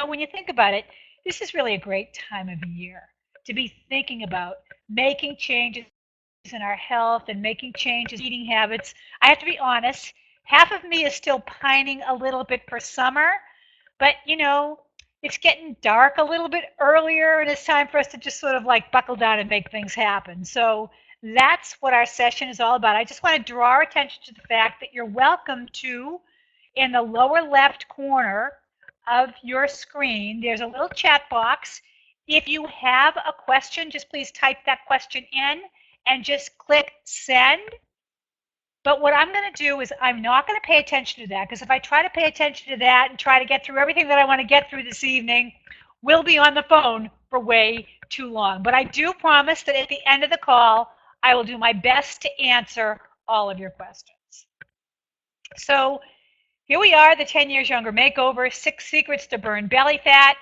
when you think about it, this is really a great time of year to be thinking about making changes in our health and making changes in eating habits. I have to be honest, half of me is still pining a little bit for summer, but it's getting dark a little bit earlier and it's time for us to just sort of like buckle down and make things happen. So that's what our session is all about. I just want to draw our attention to the fact that you're welcome to, in the lower left corner of your screen, there's a little chat box. If you have a question, just please type that question in and just click send. But what I'm going to do is I'm not going to pay attention to that, because if I try to pay attention to that and try to get through everything that I want to get through this evening, we'll be on the phone for way too long. But I do promise that at the end of the call, I will do my best to answer all of your questions. So here we are, the 10 Years Younger Makeover, 6 Secrets to Burn Belly Fat,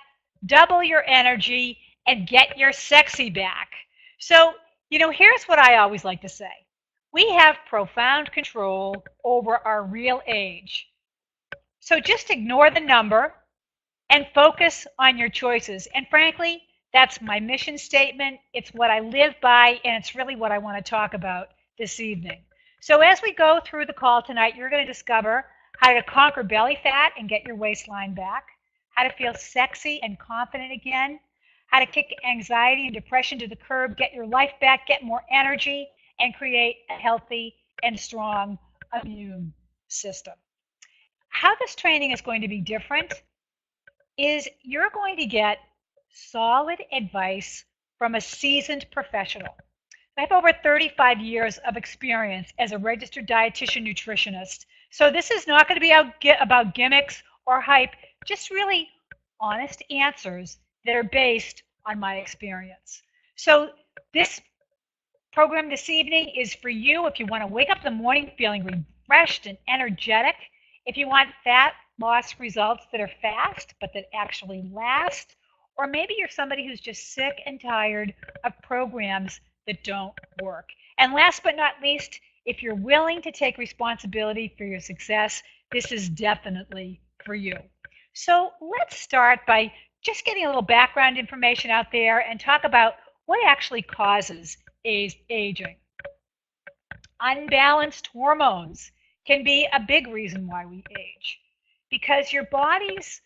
Double Your Energy, and Get Your Sexy Back. So, here's what I always like to say. We have profound control over our real age. So just ignore the number and focus on your choices. And frankly, that's my mission statement. It's what I live by, and it's really what I want to talk about this evening. So as we go through the call tonight, you're going to discover how to conquer belly fat and get your waistline back, how to feel sexy and confident again, how to kick anxiety and depression to the curb, get your life back, get more energy, and create a healthy and strong immune system. How this training is going to be different is you're going to get solid advice from a seasoned professional. I have over 35 years of experience as a registered dietitian nutritionist. So this is not going to be about gimmicks or hype, just really honest answers that are based on my experience. So this program this evening is for you if you want to wake up in the morning feeling refreshed and energetic, if you want fat loss results that are fast but that actually last, or maybe you're somebody who's just sick and tired of programs that don't work. And last but not least, if you're willing to take responsibility for your success, this is definitely for you. So let's start by just getting a little background information out there and talk about what actually causes aging. Unbalanced hormones can be a big reason why we age, because your body's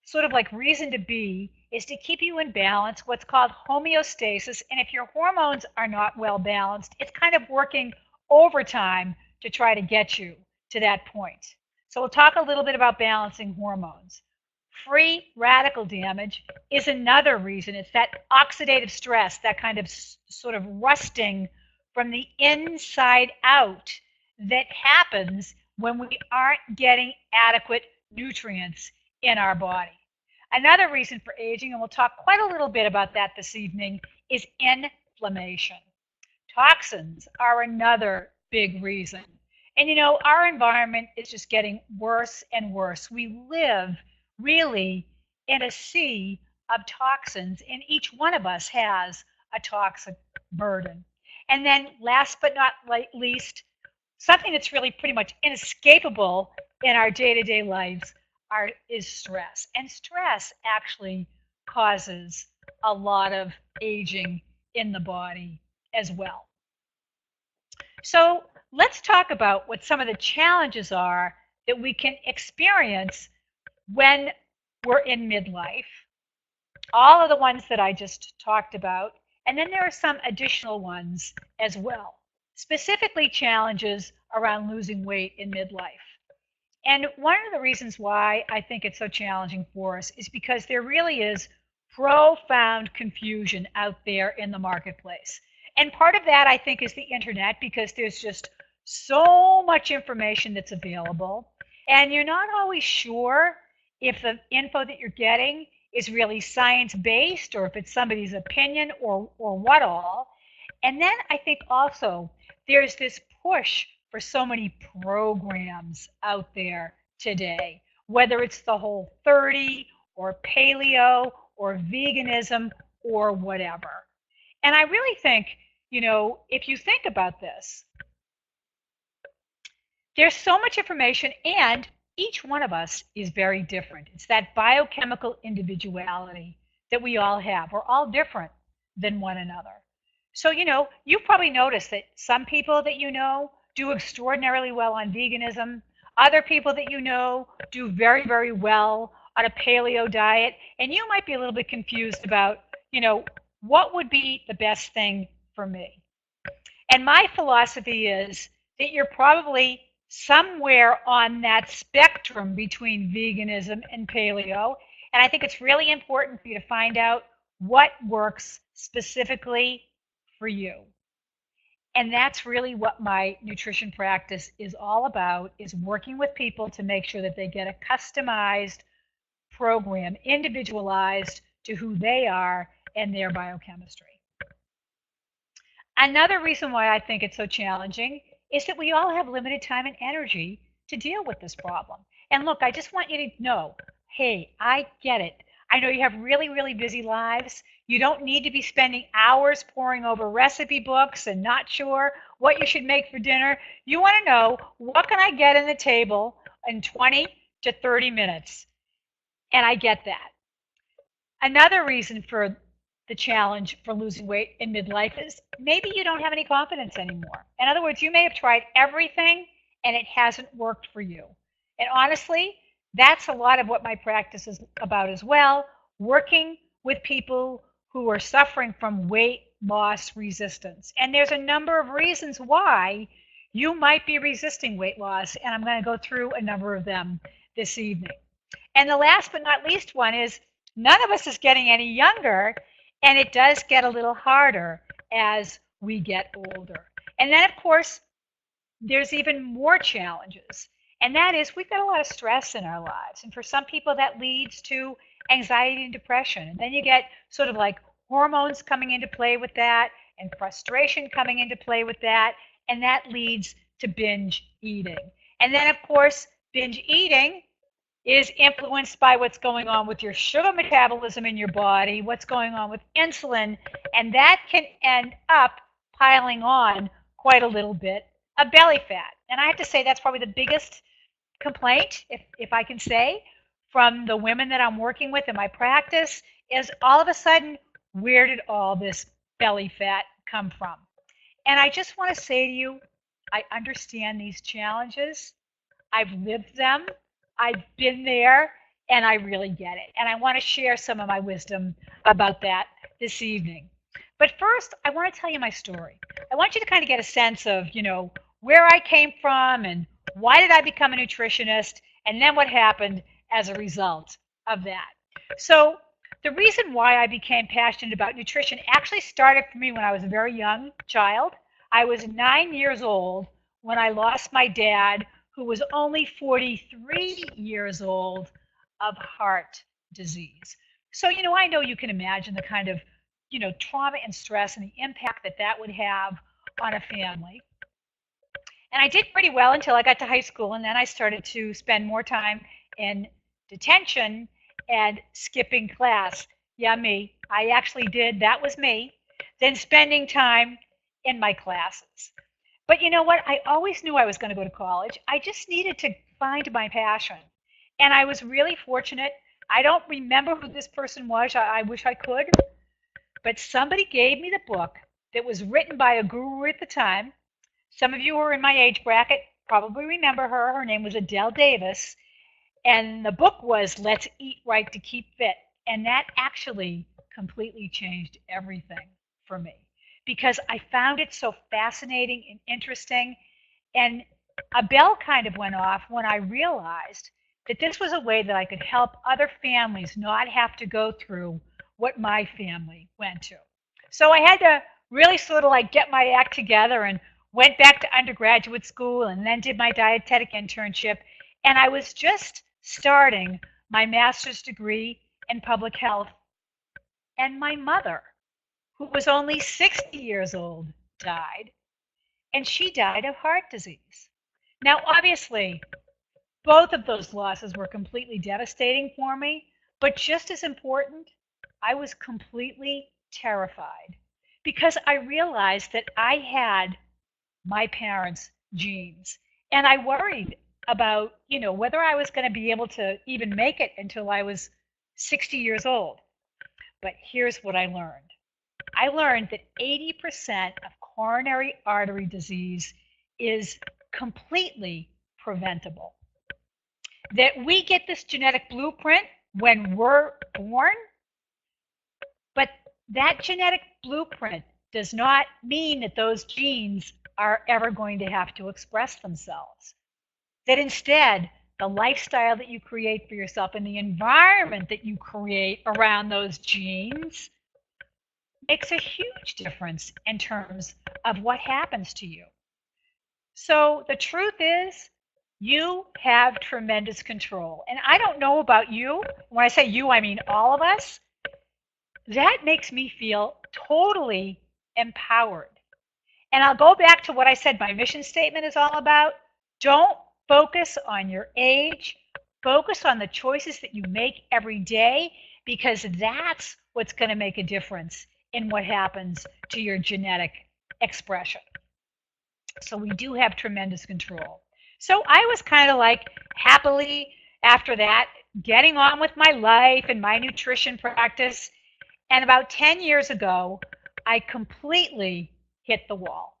sort of like reason to be is to keep you in balance, what's called homeostasis. And if your hormones are not well balanced, it's kind of working overtime to try to get you to that point. So we'll talk a little bit about balancing hormones. Free radical damage is another reason. It's that oxidative stress, that kind of sort of rusting from the inside out that happens when we aren't getting adequate nutrients in our body. Another reason for aging, and we'll talk quite a little bit about that this evening, is inflammation. Toxins are another big reason. And our environment is just getting worse and worse. We live really in a sea of toxins, and each one of us has a toxic burden. And then last but not least, something that's really pretty much inescapable in our day-to-day lives is stress. And stress actually causes a lot of aging in the body as well. So let's talk about what some of the challenges are that we can experience when we're in midlife. All of the ones that I just talked about, and then there are some additional ones as well. Specifically challenges around losing weight in midlife. And one of the reasons why I think it's so challenging for us is because there really is profound confusion out there in the marketplace. And part of that, I think, is the internet, because there's just so much information that's available. And you're not always sure if the info that you're getting is really science-based or if it's somebody's opinion or what all. And then I think also there's this push for so many programs out there today, whether it's the Whole30 or paleo or veganism or whatever. And I really think, if you think about this, there's so much information, and each one of us is very different. It's that biochemical individuality that we all have. We're all different than one another. So, you've probably noticed that some people that you know do extraordinarily well on veganism. Other people that you know do very, very well on a paleo diet. And you might be a little bit confused about, what would be the best thing for me. And my philosophy is that you're probably somewhere on that spectrum between veganism and paleo. And I think it's really important for you to find out what works specifically for you. And that's really what my nutrition practice is all about, is working with people to make sure that they get a customized program, individualized to who they are and their biochemistry. Another reason why I think it's so challenging is that we all have limited time and energy to deal with this problem. And look, I just want you to know, hey, I get it. I know you have really, really busy lives. You don't need to be spending hours poring over recipe books and not sure what you should make for dinner. You want to know, what can I get on the table in 20 to 30 minutes? And I get that. Another reason for the challenge for losing weight in midlife is maybe you don't have any confidence anymore. In other words, you may have tried everything and it hasn't worked for you. And honestly, that's a lot of what my practice is about as well, working with people who are suffering from weight loss resistance. And there's a number of reasons why you might be resisting weight loss, and I'm going to go through a number of them this evening. And the last but not least one is none of us is getting any younger, and it does get a little harder as we get older. And then, of course, there's even more challenges. And that is we've got a lot of stress in our lives. And for some people, that leads to anxiety and depression. And then you get sort of like hormones coming into play with that and frustration coming into play with that. And that leads to binge eating. And then, of course, binge eating is influenced by what's going on with your sugar metabolism in your body, what's going on with insulin, and that can end up piling on quite a little bit of belly fat. And I have to say that's probably the biggest complaint, if I can say, from the women that I'm working with in my practice is all of a sudden, where did all this belly fat come from? And I just want to say to you, I understand these challenges. I've lived them. I've been there, and I really get it. And I want to share some of my wisdom about that this evening. But first, I want to tell you my story. I want you to kind of get a sense of, where I came from and why did I become a nutritionist, and then what happened as a result of that. So the reason why I became passionate about nutrition actually started for me when I was a very young child. I was 9 years old when I lost my dad, who was only 43 years old, of heart disease. So, I know you can imagine the kind of, trauma and stress and the impact that that would have on a family. And I did pretty well until I got to high school, and then I started to spend more time in detention and skipping class. Yeah, me. I actually did. That was me. Then spending time in my classes. But you know what? I always knew I was going to go to college. I just needed to find my passion. And I was really fortunate. I don't remember who this person was. I wish I could. But somebody gave me the book that was written by a guru at the time. Some of you who are in my age bracket probably remember her. Her name was Adele Davis. And the book was Let's Eat Right to Keep Fit. And that actually completely changed everything for me because I found it so fascinating and interesting. And a bell kind of went off when I realized that this was a way that I could help other families not have to go through what my family went to. So I had to really sort of like get my act together and went back to undergraduate school and then did my dietetic internship. And I was just starting my master's degree in public health. And my mother, who was only 60 years old, died. And she died of heart disease. Now, obviously, both of those losses were completely devastating for me. But just as important, I was completely terrified because I realized that I had my parents' genes. And I worried about, whether I was going to be able to even make it until I was 60 years old. But here's what I learned. I learned that 80% of coronary artery disease is completely preventable. That we get this genetic blueprint when we're born, but that genetic blueprint does not mean that those genes are ever going to have to express themselves. That instead, the lifestyle that you create for yourself and the environment that you create around those genes makes a huge difference in terms of what happens to you. So the truth is, you have tremendous control. And I don't know about you. When I say you, I mean all of us. That makes me feel totally empowered. And I'll go back to what I said my mission statement is all about. Don't focus on your age. Focus on the choices that you make every day, because that's what's going to make a difference in what happens to your genetic expression. So we do have tremendous control. So I was kind of like happily after that getting on with my life and my nutrition practice. And about 10 years ago, I completely hit the wall.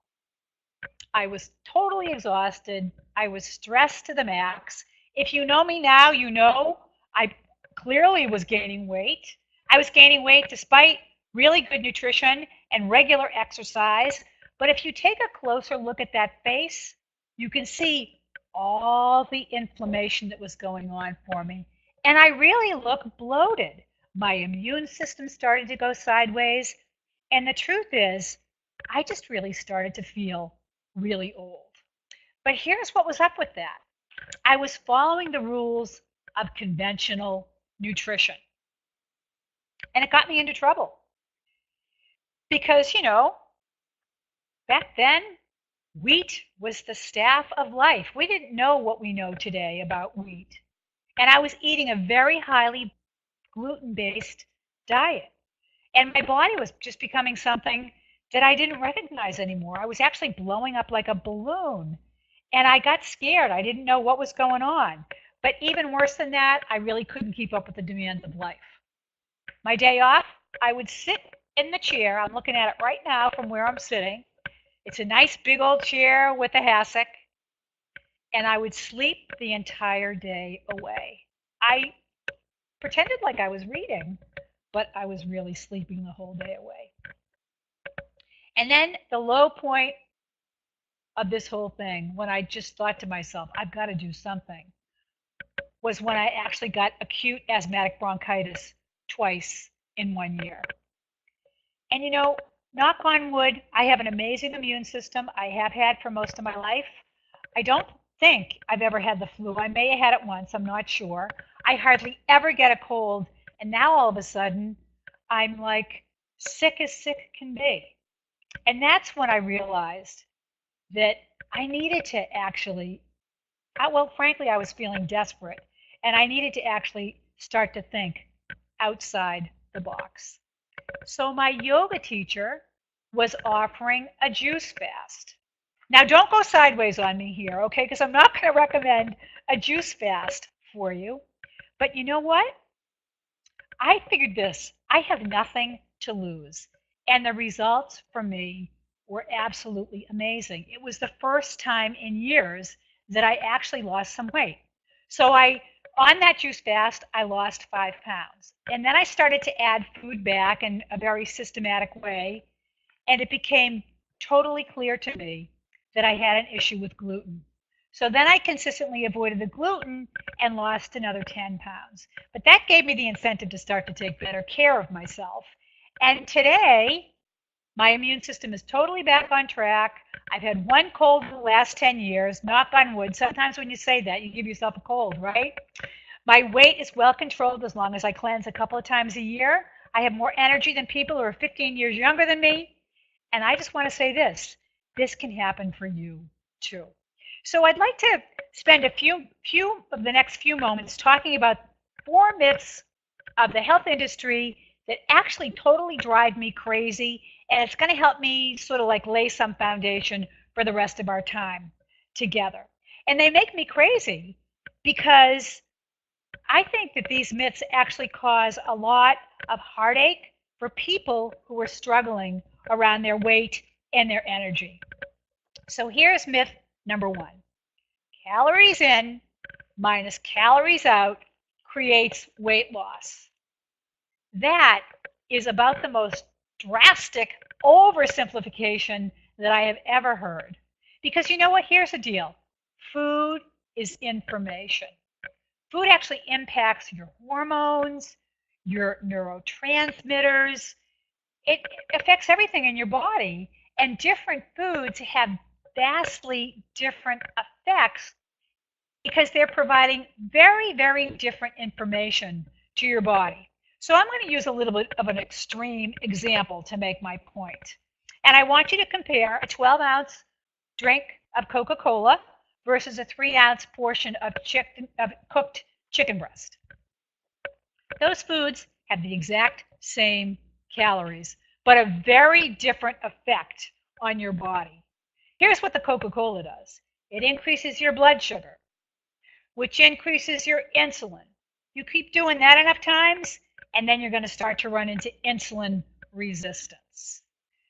I was totally exhausted. I was stressed to the max. If you know me now, you know I clearly was gaining weight. I was gaining weight despite really good nutrition and regular exercise. But if you take a closer look at that face, you can see all the inflammation that was going on for me. And I really look bloated. My immune system started to go sideways. And the truth is, I just really started to feel really old. But here's what was up with that. I was following the rules of conventional nutrition. And it got me into trouble. Because, back then, wheat was the staff of life. We didn't know what we know today about wheat. And I was eating a very highly gluten-based diet. And my body was just becoming something that I didn't recognize anymore. I was actually blowing up like a balloon. And I got scared. I didn't know what was going on. But even worse than that, I really couldn't keep up with the demands of life. My day off, I would sit in the chair. I'm looking at it right now from where I'm sitting. It's a nice big old chair with a hassock. And I would sleep the entire day away. I pretended like I was reading, but I was really sleeping the whole day away. And then the low point of this whole thing, when I just thought to myself, I've got to do something, was when I actually got acute asthmatic bronchitis twice in 1 year. And knock on wood, I have an amazing immune system. I have had for most of my life. I don't think I've ever had the flu. I may have had it once, I'm not sure. I hardly ever get a cold. And now all of a sudden, I'm like sick as sick can be. And that's when I realized that I needed to actually, well, frankly, I was feeling desperate. And I needed to actually start to think outside the box. So my yoga teacher was offering a juice fast. Now, don't go sideways on me here, okay? Because I'm not going to recommend a juice fast for you. But you know what? I figured this. I have nothing to lose. And the results for me were absolutely amazing. It was the first time in years that I actually lost some weight. So on that juice fast, I lost 5 pounds. And then I started to add food back in a very systematic way. And it became totally clear to me that I had an issue with gluten. So then I consistently avoided the gluten and lost another 10 pounds. But that gave me the incentive to start to take better care of myself. And today, my immune system is totally back on track. I've had one cold in the last 10 years, knock on wood. Sometimes when you say that, you give yourself a cold, right? My weight is well controlled as long as I cleanse a couple of times a year. I have more energy than people who are 15 years younger than me. And I just want to say this can happen for you too. So I'd like to spend a few of the next few moments talking about 4 myths of the health industry that actually totally drive me crazy, and it's going to help me sort of like lay some foundation for the rest of our time together. And they make me crazy because I think that these myths actually cause a lot of heartache for people who are struggling around their weight and their energy. So here's myth number one. Calories in minus calories out creates weight loss. That is about the most drastic oversimplification that I have ever heard. Because you know what? Here's the deal. Food is information. Food actually impacts your hormones, your neurotransmitters. It affects everything in your body. And different foods have vastly different effects because they're providing very, very different information to your body. So I'm going to use a little bit of an extreme example to make my point. And I want you to compare a 12-ounce drink of Coca-Cola versus a 3-ounce portion of cooked chicken breast. Those foods have the exact same calories, but a very different effect on your body. Here's what the Coca-Cola does. It increases your blood sugar, which increases your insulin. You keep doing that enough times, and then you're going to start to run into insulin resistance.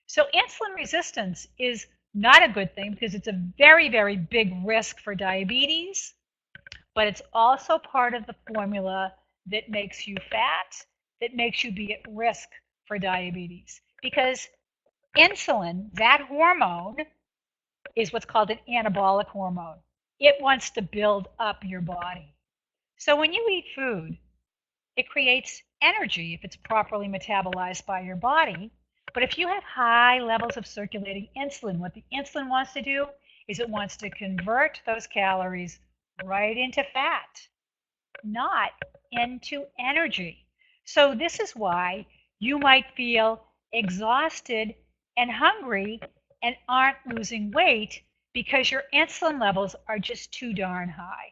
So insulin resistance is not a good thing because it's a very, very big risk for diabetes, but it's also part of the formula that makes you fat, that makes you be at risk for diabetes. Because insulin, that hormone, is what's called an anabolic hormone. It wants to build up your body. So when you eat food, it creates energy if it's properly metabolized by your body. But if you have high levels of circulating insulin, what the insulin wants to do is it wants to convert those calories right into fat, not into energy. So this is why you might feel exhausted and hungry and aren't losing weight because your insulin levels are just too darn high.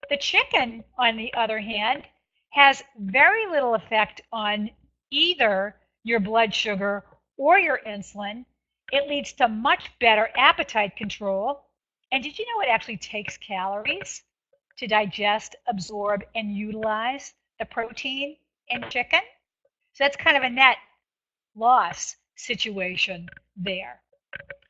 The chicken, on the other hand, has very little effect on either your blood sugar or your insulin. It leads to much better appetite control. And did you know it actually takes calories to digest, absorb, and utilize the protein in chicken? So that's kind of a net loss situation there.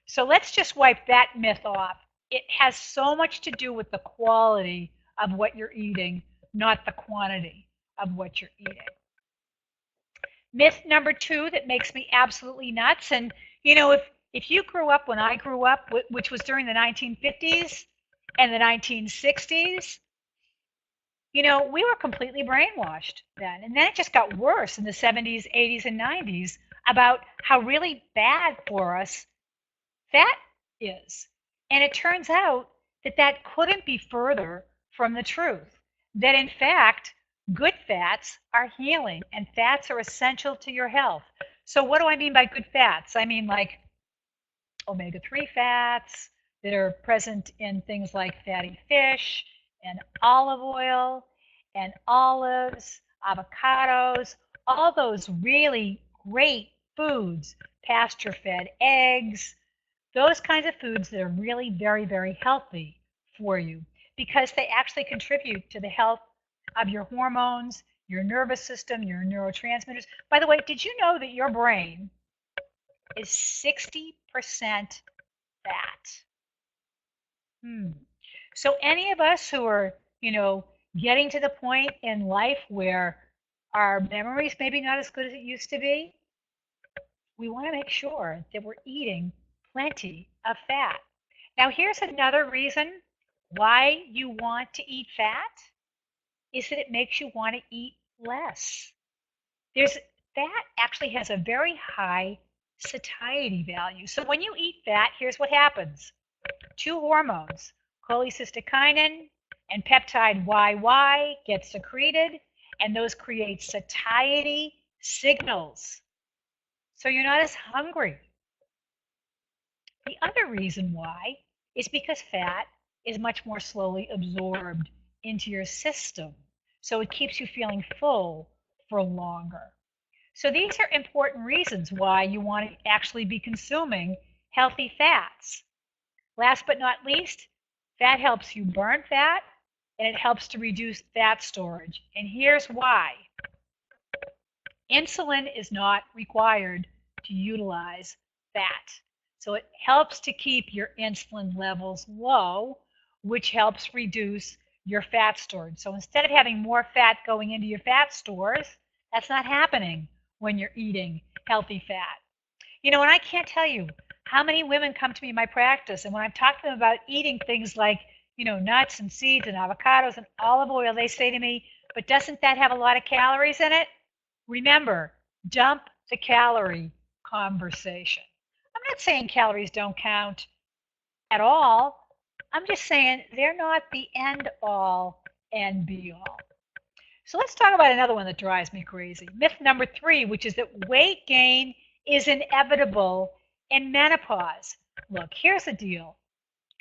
So let's just wipe that myth off. It has so much to do with the quality of what you're eating, not the quantity of what you're eating. Myth number two that makes me absolutely nuts, and you know, if you grew up when I grew up, which was during the 1950s and the 1960s, you know, we were completely brainwashed then. And then it just got worse in the 70s, 80s, and 90s about how really bad for us fat is. And it turns out that that couldn't be further from the truth. That in fact, good fats are healing and fats are essential to your health. So what do I mean by good fats? I mean like omega-3 fats that are present in things like fatty fish and olive oil and olives, avocados, all those really great foods, pasture-fed eggs, those kinds of foods that are really very, very healthy for you because they actually contribute to the health of your hormones, your nervous system, your neurotransmitters. By the way, did you know that your brain is 60% fat? So any of us who are, you know, getting to the point in life where our memory's maybe not as good as it used to be, we want to make sure that we're eating plenty of fat. Now, here's another reason why you want to eat fat is that it makes you want to eat less. Fat actually has a very high satiety value. So when you eat fat, here's what happens. Two hormones, cholecystokinin and peptide YY, get secreted, and those create satiety signals. So you're not as hungry. The other reason why is because fat is much more slowly absorbed into your system. So it keeps you feeling full for longer. So these are important reasons why you want to actually be consuming healthy fats. Last but not least, Fat helps you burn fat, and it helps to reduce fat storage. And here's why. Insulin is not required to utilize fat. So it helps to keep your insulin levels low, which helps reduce your fat storage. So instead of having more fat going into your fat stores, that's not happening when you're eating healthy fat. And I can't tell you how many women come to me in my practice, and when I'm talking to them about eating things like, nuts and seeds and avocados and olive oil, they say to me, but doesn't that have a lot of calories in it? Remember, dump the calorie conversation. I'm not saying calories don't count at all. I'm just saying they're not the end all and be all. So let's talk about another one that drives me crazy. Myth number 3, which is that weight gain is inevitable in menopause. Look, here's the deal.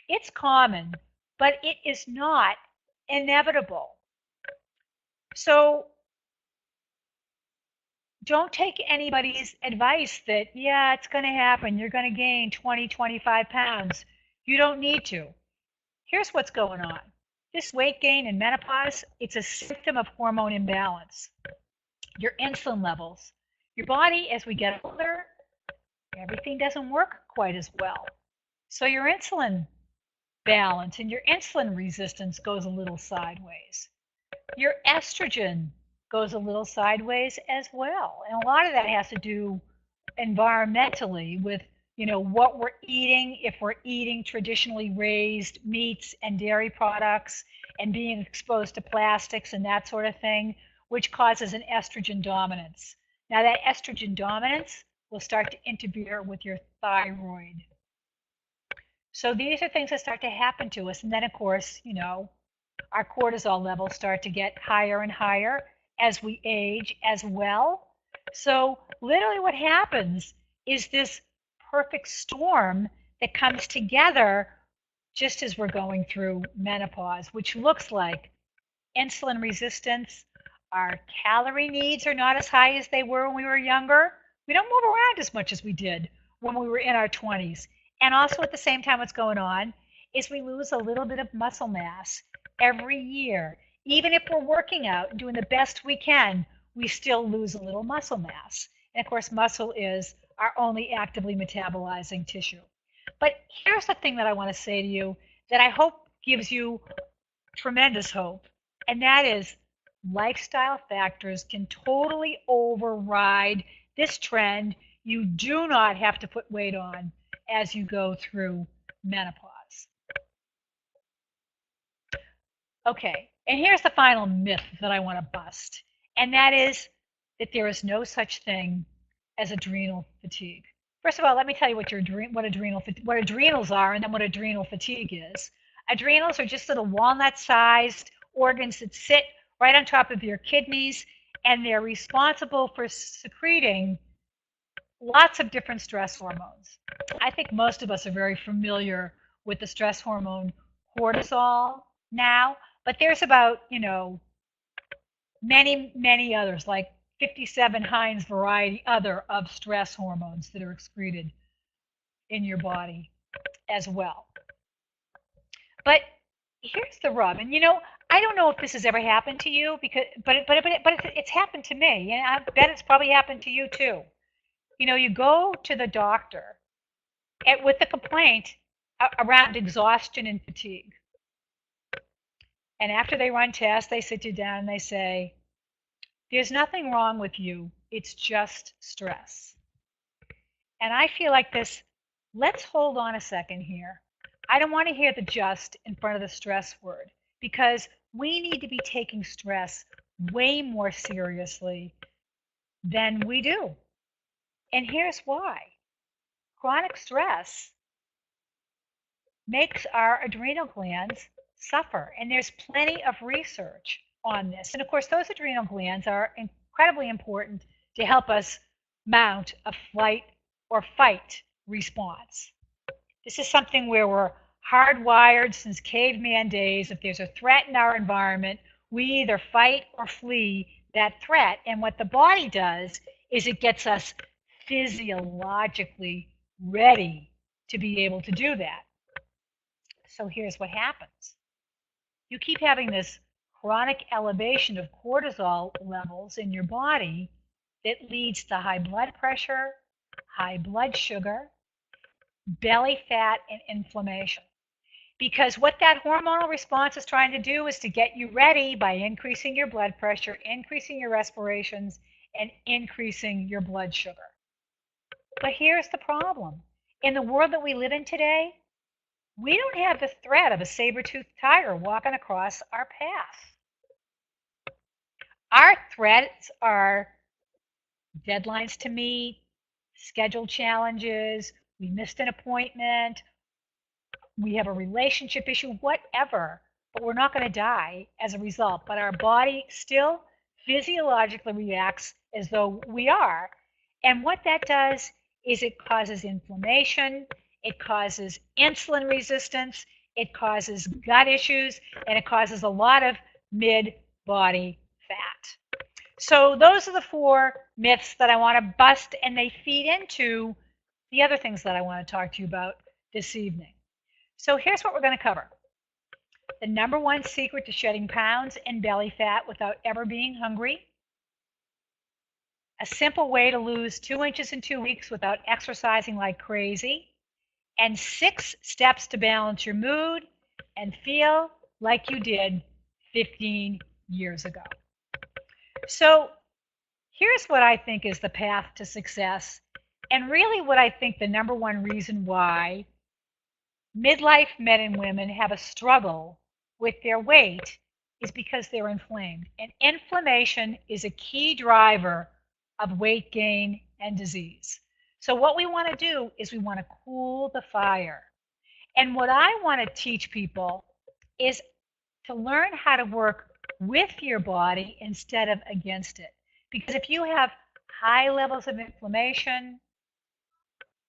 It's common, but it is not inevitable. So don't take anybody's advice that, yeah, it's going to happen. You're going to gain 20, 25 pounds. You don't need to. Here's what's going on. This weight gain in menopause, it's a symptom of hormone imbalance. Your insulin levels. Your body, as we get older, everything doesn't work quite as well. So your insulin balance and your insulin resistance goes a little sideways. Your estrogen goes a little sideways as well. And a lot of that has to do environmentally with, what we're eating, if we're eating traditionally raised meats and dairy products and being exposed to plastics and that sort of thing, which causes an estrogen dominance. Now that estrogen dominance will start to interfere with your thyroid. So these are things that start to happen to us. And then, of course, our cortisol levels start to get higher and higher as we age as well. So literally what happens is this perfect storm that comes together just as we're going through menopause, which looks like insulin resistance. Our calorie needs are not as high as they were when we were younger. We don't move around as much as we did when we were in our 20s. And also at the same time, what's going on is we lose a little bit of muscle mass every year. Even if we're working out and doing the best we can, we still lose a little muscle mass. And of course, muscle is our only actively metabolizing tissue. But here's the thing that I want to say to you that I hope gives you tremendous hope, and that is lifestyle factors can totally override this trend. You do not have to put weight on as you go through menopause. Okay, and here's the final myth that I want to bust, and that is that there is no such thing as adrenal fatigue. First of all, let me tell you what adrenals are and then what adrenal fatigue is. Adrenals are just little walnut-sized organs that sit right on top of your kidneys, and they're responsible for secreting lots of different stress hormones. I think most of us are very familiar with the stress hormone cortisol now, but there's about, many, many others, like 57 Heinz variety other of stress hormones that are excreted in your body as well. But here's the rub, and I don't know if this has ever happened to you, but it's happened to me, and I bet it's probably happened to you too. You go to the doctor with a complaint around exhaustion and fatigue, and after they run tests, they sit you down and they say, "There's nothing wrong with you. It's just stress." And I feel like this. Let's hold on a second here. I don't want to hear the just in front of the stress word, because we need to be taking stress way more seriously than we do. And here's why. Chronic stress makes our adrenal glands suffer, and there's plenty of research on this. And of course, those adrenal glands are incredibly important to help us mount a flight or fight response. This is something where we're hardwired since caveman days. If there's a threat in our environment, we either fight or flee that threat. And what the body does is it gets us physiologically ready to be able to do that. So here's what happens. You keep having this chronic elevation of cortisol levels in your body that leads to high blood pressure, high blood sugar, belly fat, and inflammation. Because what that hormonal response is trying to do is to get you ready by increasing your blood pressure, increasing your respirations, and increasing your blood sugar. But here's the problem. In the world that we live in today, we don't have the threat of a saber-toothed tiger walking across our path. Our threats are deadlines to meet, schedule challenges, we missed an appointment, we have a relationship issue, whatever, but we're not going to die as a result. But our body still physiologically reacts as though we are. And what that does is it causes inflammation, it causes insulin resistance, it causes gut issues, and it causes a lot of mid-body fat. So those are the 4 myths that I want to bust, and they feed into the other things that I want to talk to you about this evening. So here's what we're going to cover. The number 1 secret to shedding pounds and belly fat without ever being hungry. A simple way to lose 2 inches in 2 weeks without exercising like crazy. And 6 steps to balance your mood and feel like you did 15 years ago. So here's what I think is the path to success, and really what I think the number 1 reason why midlife men and women have a struggle with their weight is because they're inflamed. And inflammation is a key driver of weight gain and disease. So what we want to do is we want to cool the fire. And what I want to teach people is to learn how to work with your body instead of against it. Because if you have high levels of inflammation,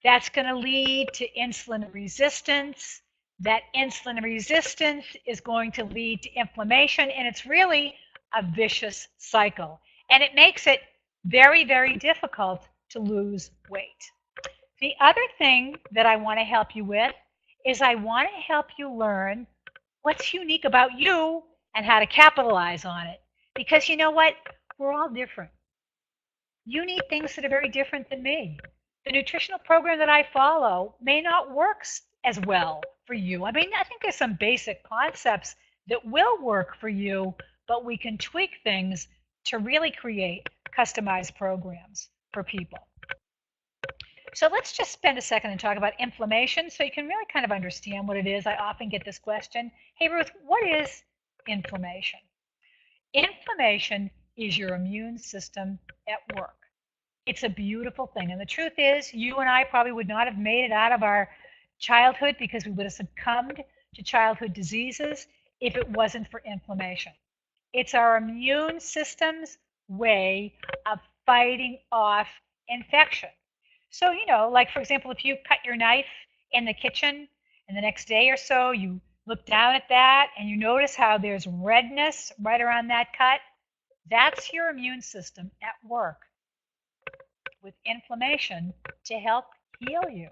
that's going to lead to insulin resistance. That insulin resistance is going to lead to inflammation, and it's really a vicious cycle. And it makes it very, very difficult to lose weight. The other thing that I want to help you with is I want to help you learn what's unique about you and how to capitalize on it. Because you know what? We're all different. You need things that are very different than me. The nutritional program that I follow may not work as well for you. I mean, I think there's some basic concepts that will work for you, but we can tweak things to really create customized programs for people. So let's just spend a second and talk about inflammation so you can really kind of understand what it is. I often get this question, hey Ruth, what is inflammation? Inflammation is your immune system at work. It's a beautiful thing. And the truth is, you and I probably would not have made it out of our childhood because we would have succumbed to childhood diseases if it wasn't for inflammation. It's our immune system's way of fighting off infection. So, you know, like for example, if you cut your knife in the kitchen and the next day or so you look down at that and you notice how there's redness right around that cut, that's your immune system at work with inflammation to help heal you.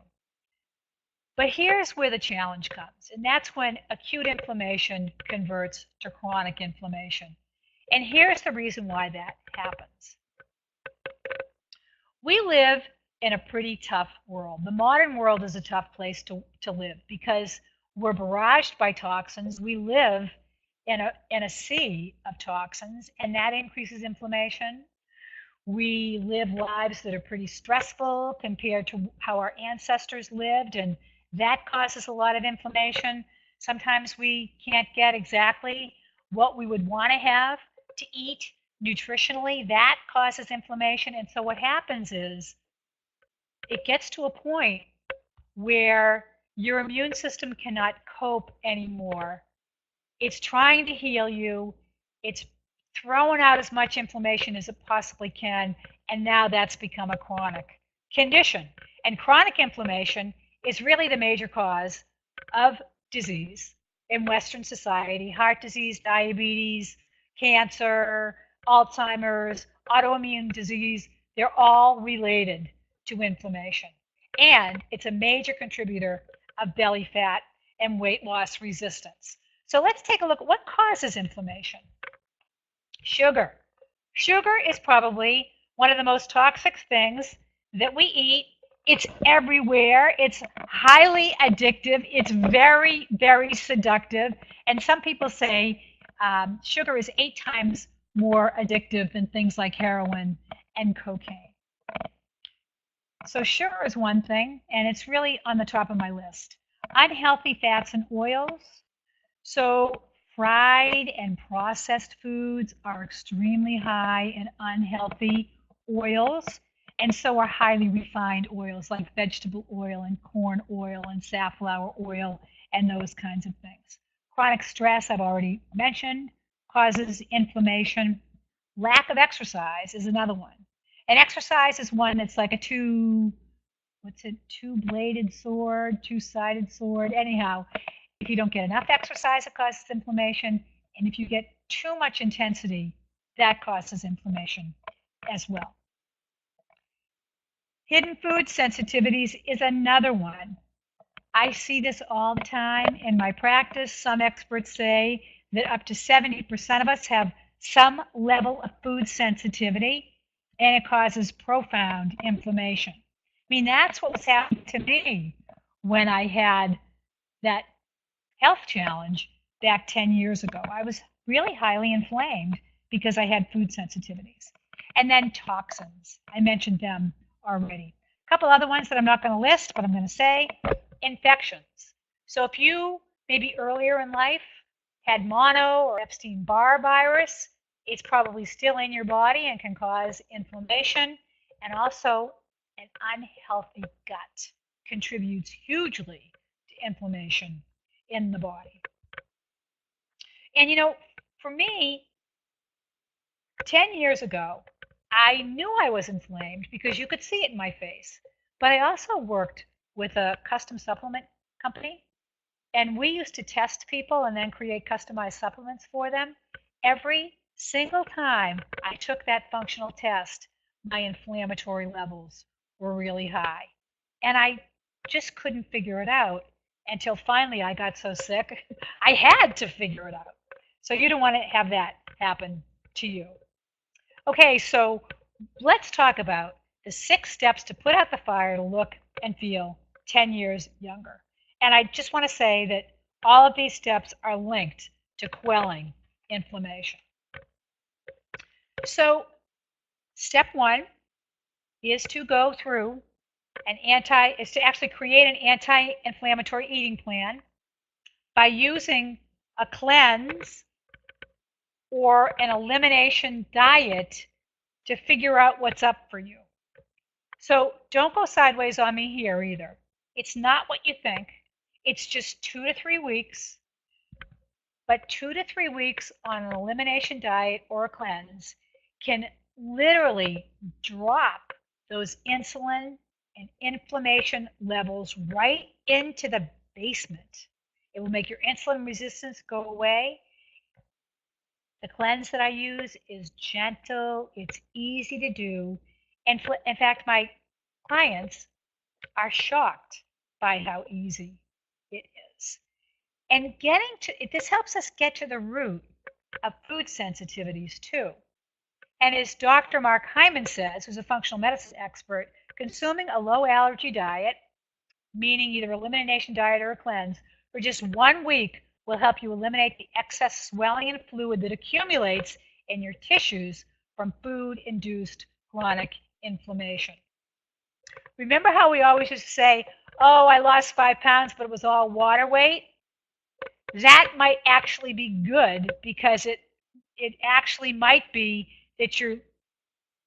But here's where the challenge comes, and that's when acute inflammation converts to chronic inflammation. And here's the reason why that happens. We live in a pretty tough world. The modern world is a tough place to live because we're barraged by toxins. We live in a sea of toxins, and that increases inflammation. We live lives that are pretty stressful compared to how our ancestors lived, and that causes a lot of inflammation. Sometimes we can't get exactly what we would want to have to eat nutritionally. That causes inflammation, and so what happens is it gets to a point where your immune system cannot cope anymore. It's trying to heal you. It's throwing out as much inflammation as it possibly can, and now that's become a chronic condition. And chronic inflammation is really the major cause of disease in Western society: heart disease, diabetes, cancer, Alzheimer's, autoimmune disease. They're all related to inflammation. And it's a major contributor of belly fat and weight loss resistance. So let's take a look at what causes inflammation. Sugar. Sugar is probably one of the most toxic things that we eat. It's everywhere. It's highly addictive. It's very, very seductive. And some people say sugar is 8 times more addictive than things like heroin and cocaine. So sugar is one thing, and it's really on the top of my list. Unhealthy fats and oils. So fried and processed foods are extremely high in unhealthy oils, and so are highly refined oils like vegetable oil and corn oil and safflower oil and those kinds of things. Chronic stress, I've already mentioned, causes inflammation. Lack of exercise is another one. And exercise is one that's like a two-bladed sword, two-sided sword. Anyhow, if you don't get enough exercise, it causes inflammation. And if you get too much intensity, that causes inflammation as well. Hidden food sensitivities is another one. I see this all the time in my practice. Some experts say that up to 70% of us have some level of food sensitivity, and it causes profound inflammation. I mean, that's what was happening to me when I had that health challenge back 10 years ago. I was really highly inflamed because I had food sensitivities. And then toxins. I mentioned them already. A couple other ones that I'm not going to list, but I'm going to say infections. So if you maybe earlier in life had mono or Epstein-Barr virus, it's probably still in your body and can cause inflammation, and also an unhealthy gut contributes hugely to inflammation in the body. And for me, 10 years ago, I knew I was inflamed because you could see it in my face. But I also worked with a custom supplement company, and we used to test people and then create customized supplements for them. Every single time I took that functional test, my inflammatory levels were really high. And I just couldn't figure it out until finally I got so sick, I had to figure it out. So you don't want to have that happen to you. Okay, so let's talk about the 6 steps to put out the fire to look and feel 10 years younger. And I just want to say that all of these steps are linked to quelling inflammation. So step 1 is to go through is to actually create an anti-inflammatory eating plan by using a cleanse or an elimination diet to figure out what's up for you. So don't go sideways on me here either. It's not what you think. It's just 2 to 3 weeks. But 2 to 3 weeks on an elimination diet or a cleanse can literally drop those insulin and inflammation levels right into the basement. It will make your insulin resistance go away. The cleanse that I use is gentle, it's easy to do. And in fact, my clients are shocked by how easy it is. And this helps us get to the root of food sensitivities too. And as Dr. Mark Hyman says, who's a functional medicine expert, consuming a low allergy diet, meaning either elimination diet or a cleanse, for just 1 week will help you eliminate the excess swelling and fluid that accumulates in your tissues from food-induced chronic inflammation. Remember how we always used to say, oh, I lost 5 pounds, but it was all water weight? That might actually be good because it actually might be that you're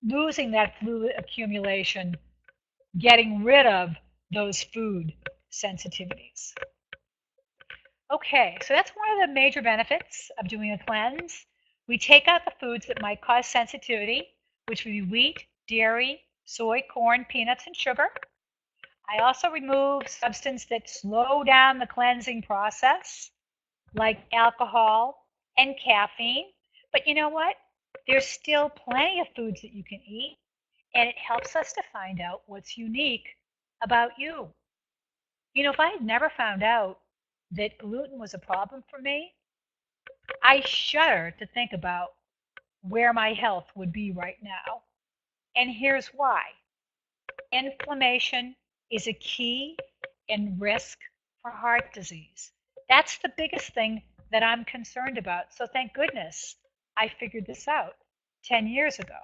losing that fluid accumulation, getting rid of those food sensitivities. Okay, so that's one of the major benefits of doing a cleanse. We take out the foods that might cause sensitivity, which would be wheat, dairy, soy, corn, peanuts, and sugar. I also remove substances that slow down the cleansing process, like alcohol and caffeine. But you know what? There's still plenty of foods that you can eat, and it helps us to find out what's unique about you. If I had never found out that gluten was a problem for me, I shudder to think about where my health would be right now. And here's why. Inflammation is a key in risk for heart disease. That's the biggest thing that I'm concerned about. So thank goodness I figured this out 10 years ago.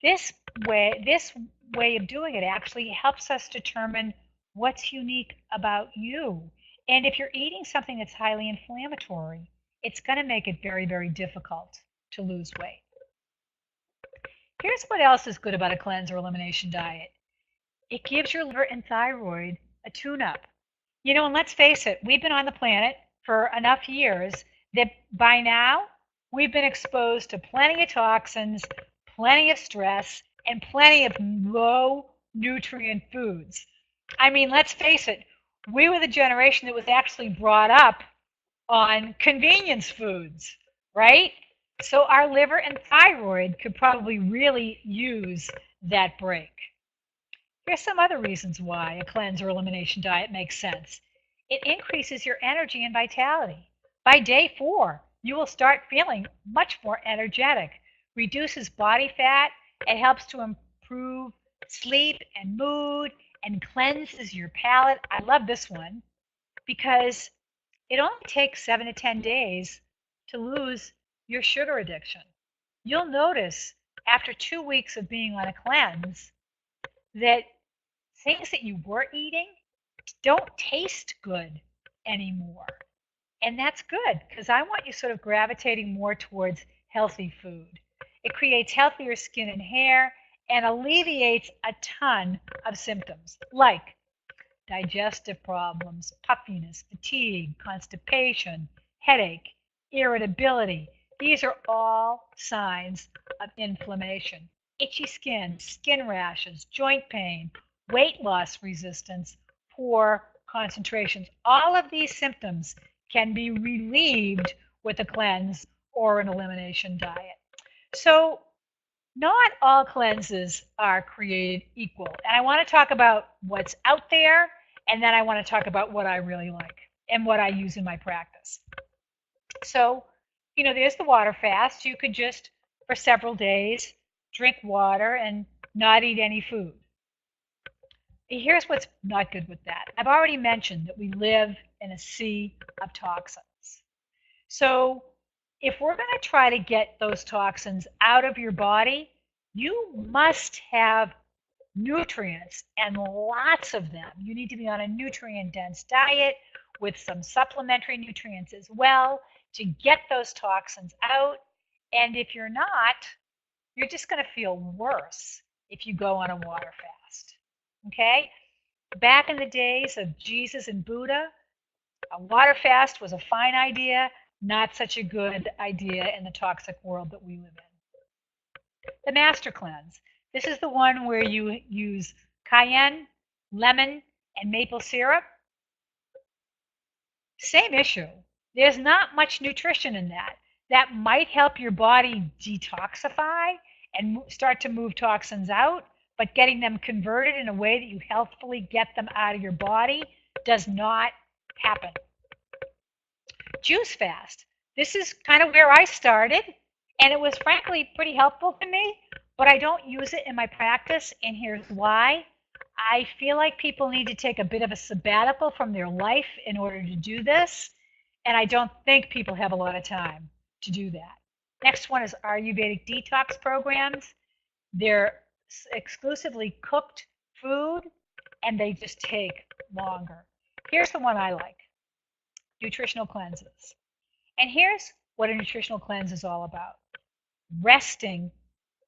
This way of doing it actually helps us determine what's unique about you. And if you're eating something that's highly inflammatory, it's going to make it very, very difficult to lose weight. Here's what else is good about a cleanse or elimination diet. It gives your liver and thyroid a tune-up. And let's face it, we've been on the planet for enough years that by now we've been exposed to plenty of toxins, plenty of stress, and plenty of low nutrient foods. I mean, let's face it, we were the generation that was actually brought up on convenience foods, right? So our liver and thyroid could probably really use that break. Here's some other reasons why a cleanse or elimination diet makes sense. It increases your energy and vitality. By day 4, you will start feeling much more energetic, reduces body fat, it helps to improve sleep and mood, and cleanses your palate. I love this one because it only takes 7 to 10 days to lose your sugar addiction. You'll notice after 2 weeks of being on a cleanse that things that you were eating don't taste good anymore. And that's good because I want you sort of gravitating more towards healthy food. It creates healthier skin and hair and alleviates a ton of symptoms like digestive problems, puffiness, fatigue, constipation, headache, irritability. These are all signs of inflammation. Itchy skin, skin rashes, joint pain, weight loss resistance, poor concentrations. All of these symptoms can be relieved with a cleanse or an elimination diet. So not all cleanses are created equal. And I want to talk about what's out there, and then I want to talk about what I really like and what I use in my practice. So, there's the water fast. You could just, for several days, drink water and not eat any food. Here's what's not good with that. I've already mentioned that we live in a sea of toxins. So if we're going to try to get those toxins out of your body, you must have nutrients and lots of them. You need to be on a nutrient-dense diet with some supplementary nutrients as well to get those toxins out. And if you're not, you're just going to feel worse if you go on a water fast. Okay? Back in the days of Jesus and Buddha, a water fast was a fine idea, not such a good idea in the toxic world that we live in. The Master Cleanse. This is the one where you use cayenne, lemon, and maple syrup. Same issue. There's not much nutrition in that. That might help your body detoxify and start to move toxins out, but getting them converted in a way that you healthfully get them out of your body does not happen. Juice fast. This is kind of where I started, and it was frankly pretty helpful to me, but I don't use it in my practice, and here's why. I feel like people need to take a bit of a sabbatical from their life in order to do this, and I don't think people have a lot of time to do that. Next one is Ayurvedic detox programs. They're exclusively cooked food, and they just take longer. Here's the one I like, nutritional cleanses. And here's what a nutritional cleanse is all about, resting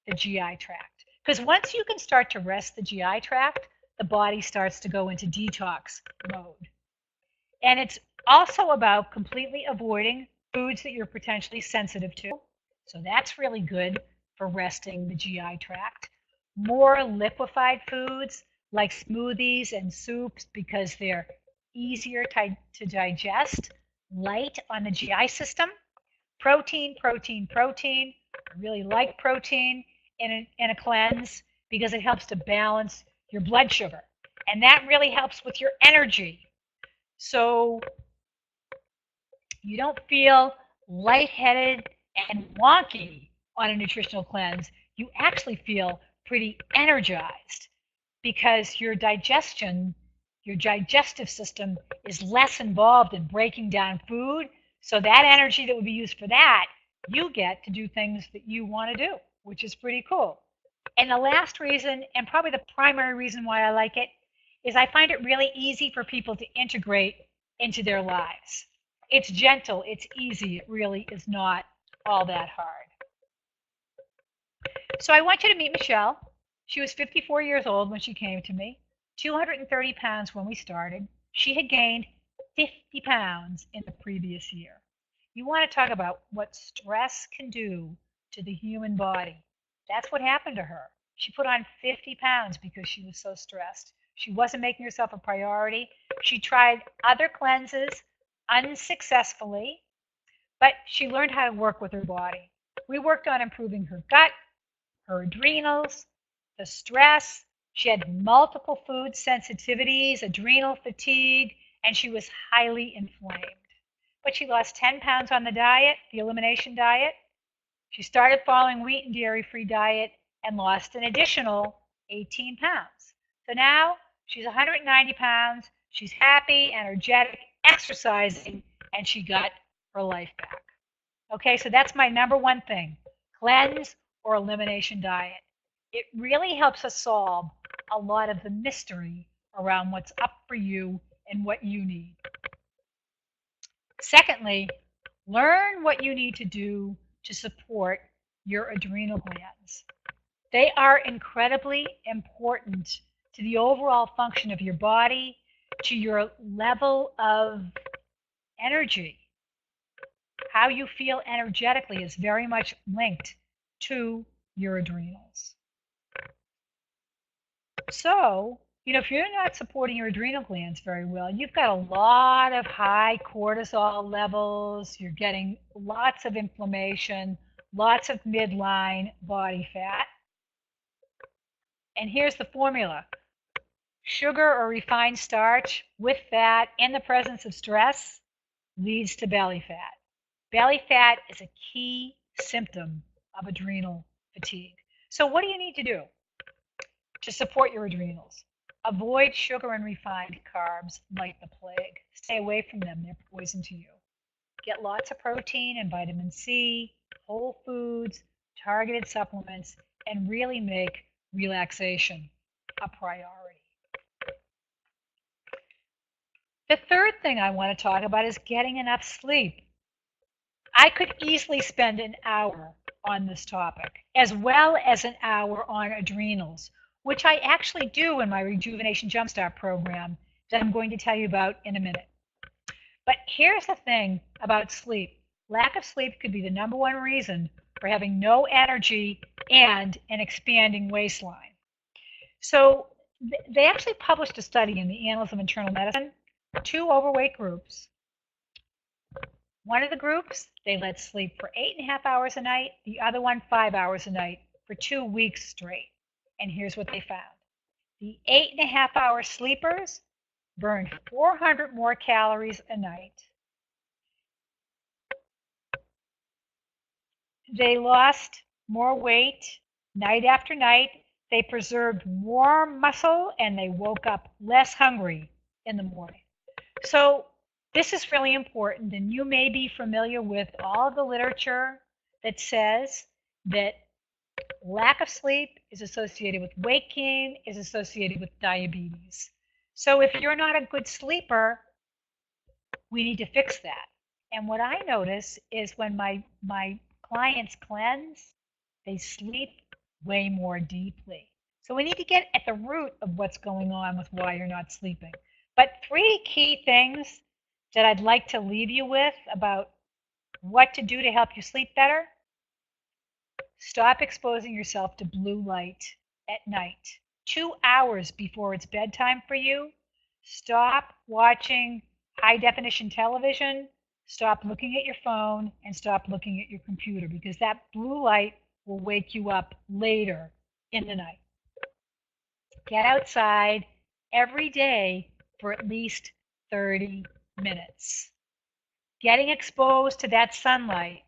the GI tract. Because once you can start to rest the GI tract, the body starts to go into detox mode. And it's also about completely avoiding foods that you're potentially sensitive to. So that's really good for resting the GI tract. More liquefied foods like smoothies and soups because they're easier to digest, light on the GI system. Protein, protein, protein. I really like protein in a cleanse because it helps to balance your blood sugar. And that really helps with your energy. So you don't feel lightheaded and wonky on a nutritional cleanse. You actually feel pretty energized because your digestive system is less involved in breaking down food. So that energy that would be used for that, you get to do things that you want to do, which is pretty cool. And the last reason, and probably the primary reason why I like it, is I find it really easy for people to integrate into their lives. It's gentle, it's easy, it really is not all that hard. So I want you to meet Michelle. She was 54 years old when she came to me, 230 pounds when we started. She had gained 50 pounds in the previous year. You want to talk about what stress can do to the human body. That's what happened to her. She put on 50 pounds because she was so stressed. She wasn't making herself a priority. She tried other cleanses unsuccessfully, but she learned how to work with her body. We worked on improving her gut, her adrenals, the stress. She had multiple food sensitivities, adrenal fatigue, and she was highly inflamed. But she lost 10 pounds on the diet, the elimination diet. She started following wheat and dairy-free diet and lost an additional 18 pounds. So now she's 190 pounds. She's happy, energetic, exercising, and she got her life back. Okay, so that's my number one thing, cleanse or elimination diet. It really helps us solve a lot of the mystery around what's up for you and what you need. Secondly, learn what you need to do to support your adrenal glands. They are incredibly important to the overall function of your body, to your level of energy. How you feel energetically is very much linked to your adrenals. So, if you're not supporting your adrenal glands very well, you've got a lot of high cortisol levels, you're getting lots of inflammation, lots of midline body fat. And here's the formula. Sugar or refined starch with fat in the presence of stress leads to belly fat. Belly fat is a key symptom of adrenal fatigue. So what do you need to do to support your adrenals? Avoid sugar and refined carbs like the plague. Stay away from them. They're poison to you. Get lots of protein and vitamin C, whole foods, targeted supplements, and really make relaxation a priority. The third thing I want to talk about is getting enough sleep. I could easily spend an hour on this topic, as well as an hour on adrenals, which I actually do in my Rejuvenation Jumpstart program that I'm going to tell you about in a minute. But here's the thing about sleep. Lack of sleep could be the number one reason for having no energy and an expanding waistline. So they actually published a study in the Annals of Internal Medicine, two overweight groups. One of the groups, they let sleep for 8.5 hours a night, the other one 5 hours a night for 2 weeks straight. And here's what they found. The 8.5 hour sleepers burned 400 more calories a night. They lost more weight night after night. They preserved more muscle and they woke up less hungry in the morning. So this is really important, and you may be familiar with all of the literature that says that lack of sleep is associated with weight gain, is associated with diabetes. So if you're not a good sleeper, we need to fix that. And what I notice is when my clients cleanse, they sleep way more deeply. So we need to get at the root of what's going on with why you're not sleeping. But 3 key things that I'd like to leave you with about what to do to help you sleep better. Stop exposing yourself to blue light at night. 2 hours before it's bedtime for you, stop watching high definition television, stop looking at your phone, and stop looking at your computer because that blue light will wake you up later in the night. Get outside every day for at least 30 minutes. Getting exposed to that sunlight,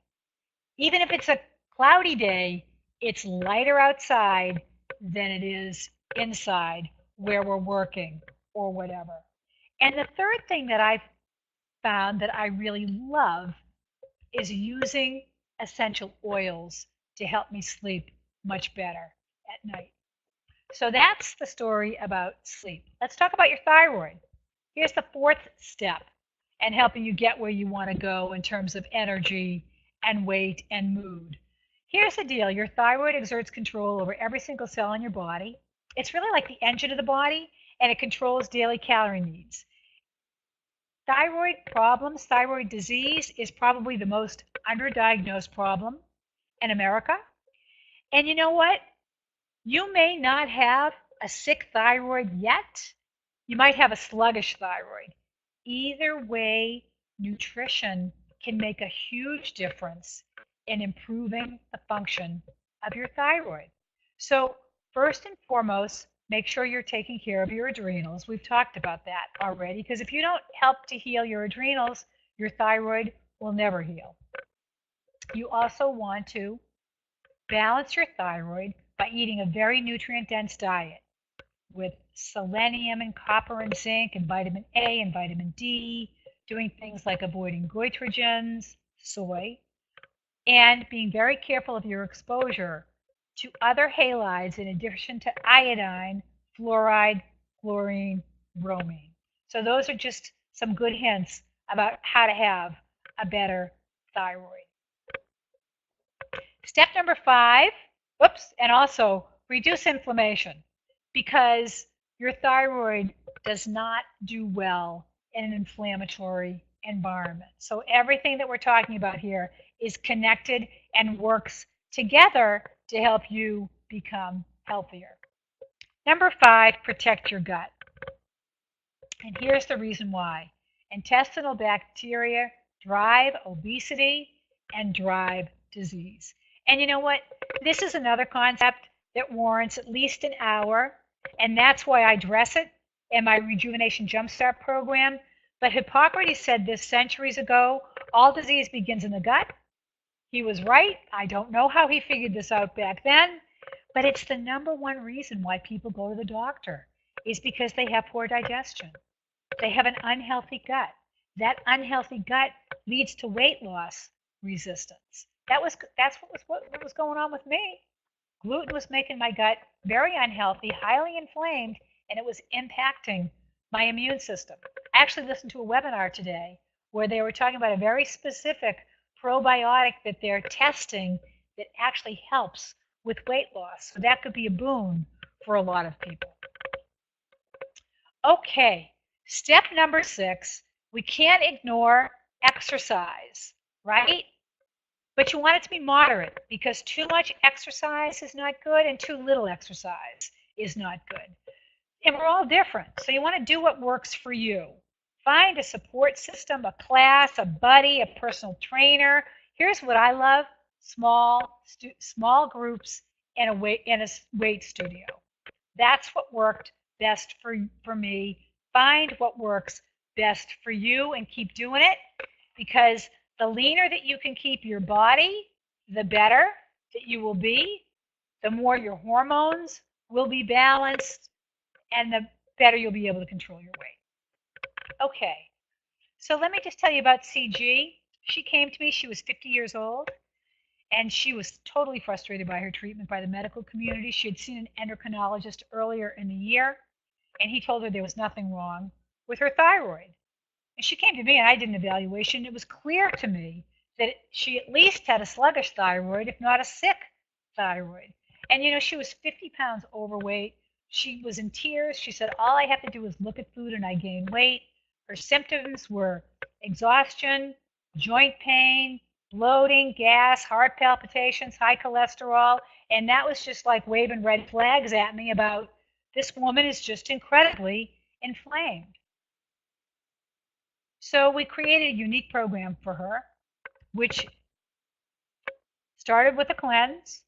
even if it's a cloudy day, it's lighter outside than it is inside where we're working or whatever. And the third thing that I've found that I really love is using essential oils to help me sleep much better at night. So that's the story about sleep. Let's talk about your thyroid. Here's the fourth step and helping you get where you want to go in terms of energy and weight and mood. Here's the deal. Your thyroid exerts control over every single cell in your body. It's really like the engine of the body, and it controls daily calorie needs. Thyroid problems, thyroid disease is probably the most underdiagnosed problem in America. And you know what? You may not have a sick thyroid yet. You might have a sluggish thyroid. Either way, nutrition can make a huge difference in improving the function of your thyroid. So, first and foremost, make sure you're taking care of your adrenals. We've talked about that already, because if you don't help to heal your adrenals, your thyroid will never heal. You also want to balance your thyroid by eating a very nutrient-dense diet with selenium and copper and zinc and vitamin A and vitamin D, doing things like avoiding goitrogens, soy, and being very careful of your exposure to other halides in addition to iodine, fluoride, chlorine, bromine. So those are just some good hints about how to have a better thyroid. Step number 5, and also reduce inflammation, because your thyroid does not do well in an inflammatory environment. So everything that we're talking about here is connected and works together to help you become healthier. Number 5, protect your gut. And here's the reason why. Intestinal bacteria drive obesity and drive disease. And you know what? This is another concept that warrants at least an hour, and that's why I address it in my Rejuvenation Jumpstart program. But Hippocrates said this centuries ago, all disease begins in the gut. He was right. I don't know how he figured this out back then, but it's the number one reason why people go to the doctor, is because they have poor digestion. They have an unhealthy gut. That unhealthy gut leads to weight loss resistance. That's what was going on with me. Gluten was making my gut very unhealthy, highly inflamed, and it was impacting my immune system. I actually listened to a webinar today where they were talking about a very specific probiotic that they're testing that actually helps with weight loss. So that could be a boon for a lot of people. Okay, step number 6, we can't ignore exercise, right? But you want it to be moderate, because too much exercise is not good and too little exercise is not good. And we're all different, so you want to do what works for you. Find a support system, a class, a buddy, a personal trainer. Here's what I love: small groups in a weight studio. That's what worked best for me. Find what works best for you and keep doing it, because the leaner that you can keep your body, the better that you will be, the more your hormones will be balanced, and the better you'll be able to control your weight. Okay, so let me just tell you about CG. She came to me, she was 50 years old, and she was totally frustrated by her treatment by the medical community. She had seen an endocrinologist earlier in the year, and he told her there was nothing wrong with her thyroid. And she came to me, and I did an evaluation. It was clear to me that she at least had a sluggish thyroid, if not a sick thyroid. And you know, she was 50 pounds overweight. She was in tears. She said, all I have to do is look at food and I gain weight. Her symptoms were exhaustion, joint pain, bloating, gas, heart palpitations, high cholesterol. And that was just like waving red flags at me about this woman is just incredibly inflamed. So we created a unique program for her, which started with a cleanse.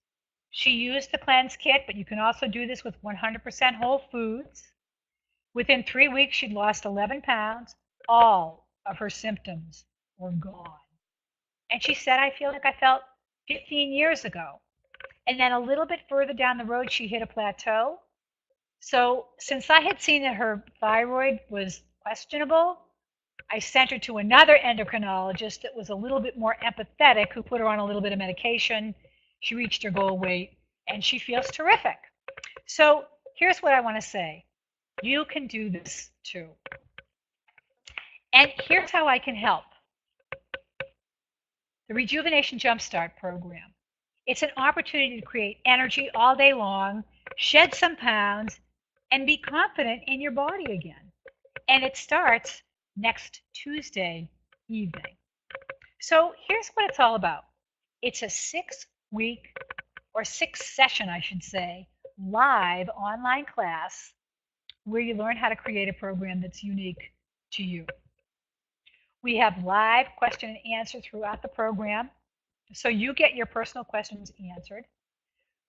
She used the cleanse kit, but you can also do this with 100% whole foods. Within 3 weeks, she'd lost 11 pounds. all of her symptoms were gone. And she said, I feel like I felt 15 years ago. And then a little bit further down the road, she hit a plateau. So since I had seen that her thyroid was questionable, I sent her to another endocrinologist that was a little bit more empathetic, who put her on a little bit of medication. She reached her goal weight, and she feels terrific. So here's what I want to say. You can do this too. And here's how I can help. The Rejuvenation Jumpstart program. It's an opportunity to create energy all day long, shed some pounds, and be confident in your body again. And it starts next Tuesday evening. So here's what it's all about. It's a 6-week, or 6-session, I should say, live online class where you learn how to create a program that's unique to you. We have live question and answer throughout the program, so you get your personal questions answered.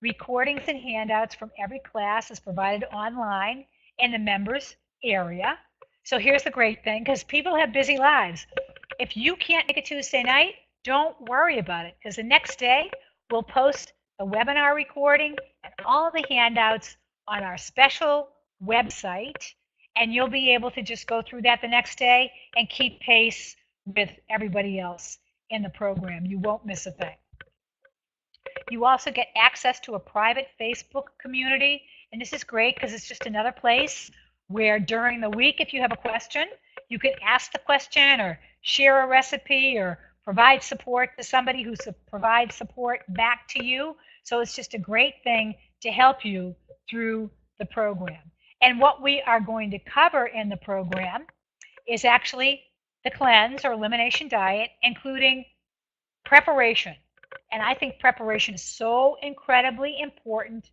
Recordings and handouts from every class is provided online in the members area. So here's the great thing, because people have busy lives. If you can't make a Tuesday night, don't worry about it, because the next day we'll post the webinar recording and all the handouts on our special website, and you'll be able to just go through that the next day and keep pace with everybody else in the program. You won't miss a thing. You also get access to a private Facebook community, and this is great because it's just another place where during the week, if you have a question, you can ask the question or share a recipe or provide support to somebody who provides support back to you. So it's just a great thing to help you through the program. And what we are going to cover in the program is actually the cleanse or elimination diet, including preparation. And I think preparation is so incredibly important.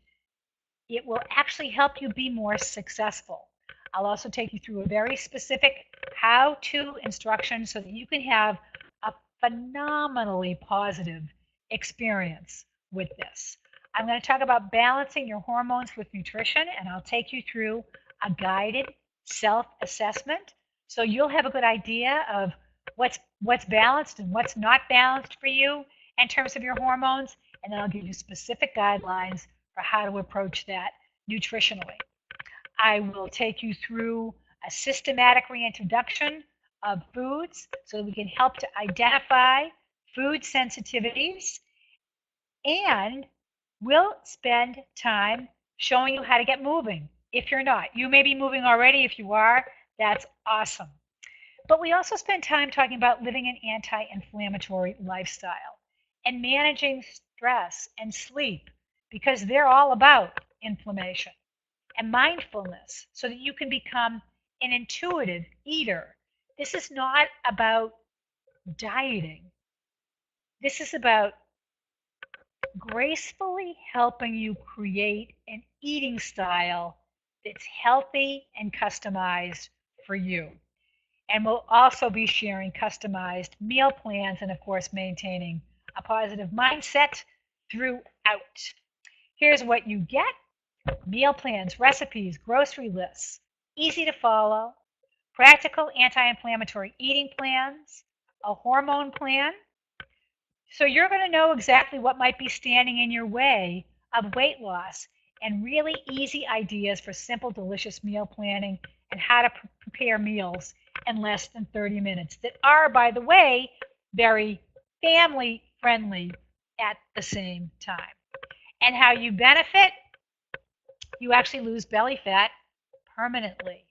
It will actually help you be more successful. I'll also take you through a very specific how-to instruction so that you can have a phenomenally positive experience with this. I'm going to talk about balancing your hormones with nutrition, and I'll take you through a guided self-assessment so you'll have a good idea of what's balanced and what's not balanced for you in terms of your hormones, and then I'll give you specific guidelines for how to approach that nutritionally. I will take you through a systematic reintroduction of foods so that we can help to identify food sensitivities, and we'll spend time showing you how to get moving. If you're not, you may be moving already. If you are, that's awesome. But we also spend time talking about living an anti-inflammatory lifestyle and managing stress and sleep, because they're all about inflammation, and mindfulness so that you can become an intuitive eater. This is not about dieting. This is about gracefully helping you create an eating style that's healthy and customized for you. And we'll also be sharing customized meal plans and, of course, maintaining a positive mindset throughout. Here's what you get: meal plans, recipes, grocery lists, easy to follow, practical anti-inflammatory eating plans, a hormone plan. So you're going to know exactly what might be standing in your way of weight loss, and really easy ideas for simple, delicious meal planning and how to prepare meals in less than 30 minutes that are, by the way, very family friendly at the same time. And how you benefit: you actually lose belly fat permanently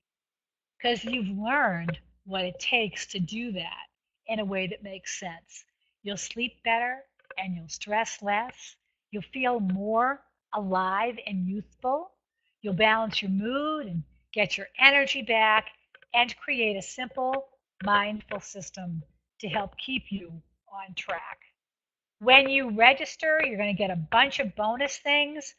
because you've learned what it takes to do that in a way that makes sense. You'll sleep better and you'll stress less. You'll feel more alive and youthful. You'll balance your mood and get your energy back and create a simple, mindful system to help keep you on track. When you register, you're going to get a bunch of bonus things: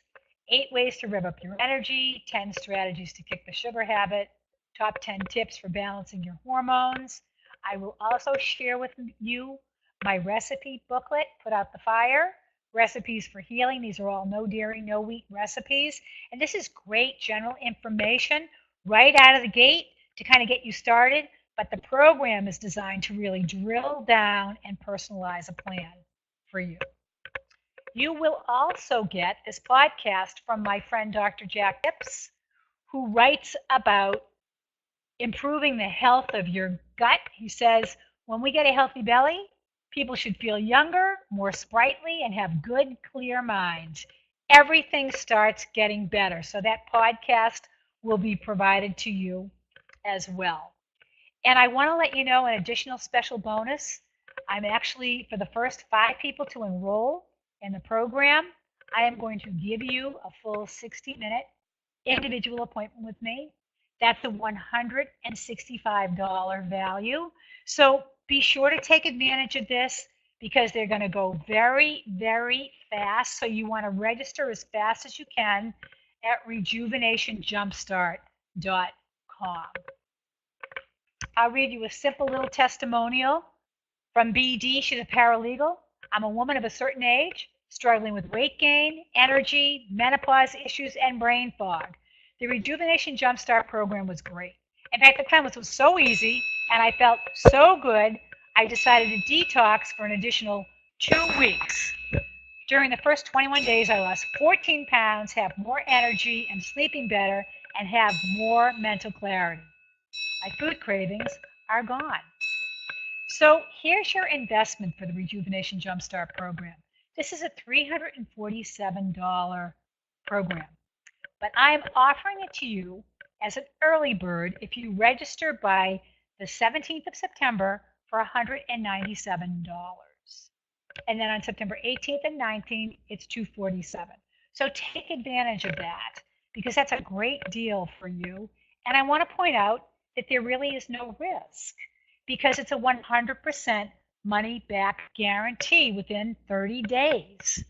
8 ways to rev up your energy, 10 strategies to kick the sugar habit, top 10 tips for balancing your hormones. I will also share with you my recipe booklet, Put Out the Fire, Recipes for Healing. These are all no dairy, no wheat recipes. And this is great general information right out of the gate to kind of get you started but the program is designed to really drill down and personalize a plan for you. You will also get this podcast from my friend Dr. Jack Tips, who writes about improving the health of your gut. He says, when we get a healthy belly, people should feel younger, more sprightly, and have good, clear minds. Everything starts getting better. So that podcast will be provided to you as well. And I want to let you know an additional special bonus. I'm actually, for the first 5 people to enroll in the program, I am going to give you a full 60-minute individual appointment with me. That's a $165 value. So be sure to take advantage of this because they're going to go very, very fast. So you want to register as fast as you can at rejuvenationjumpstart.com. I'll read you a simple little testimonial from BD. She's a paralegal. I'm a woman of a certain age, struggling with weight gain, energy, menopause issues, and brain fog. The Rejuvenation Jumpstart program was great. In fact, the cleanse was so easy, and I felt so good, I decided to detox for an additional 2 weeks. During the first 21 days, I lost 14 pounds, have more energy, am sleeping better, and have more mental clarity. My food cravings are gone. So here's your investment for the Rejuvenation Jumpstart program. This is a $347 program, but I'm offering it to you as an early bird if you register by the 17th of September for $197. And then on September 18th and 19th, it's $247. So take advantage of that because that's a great deal for you. And I want to point out that there really is no risk because it's a 100% money back guarantee within 30 days.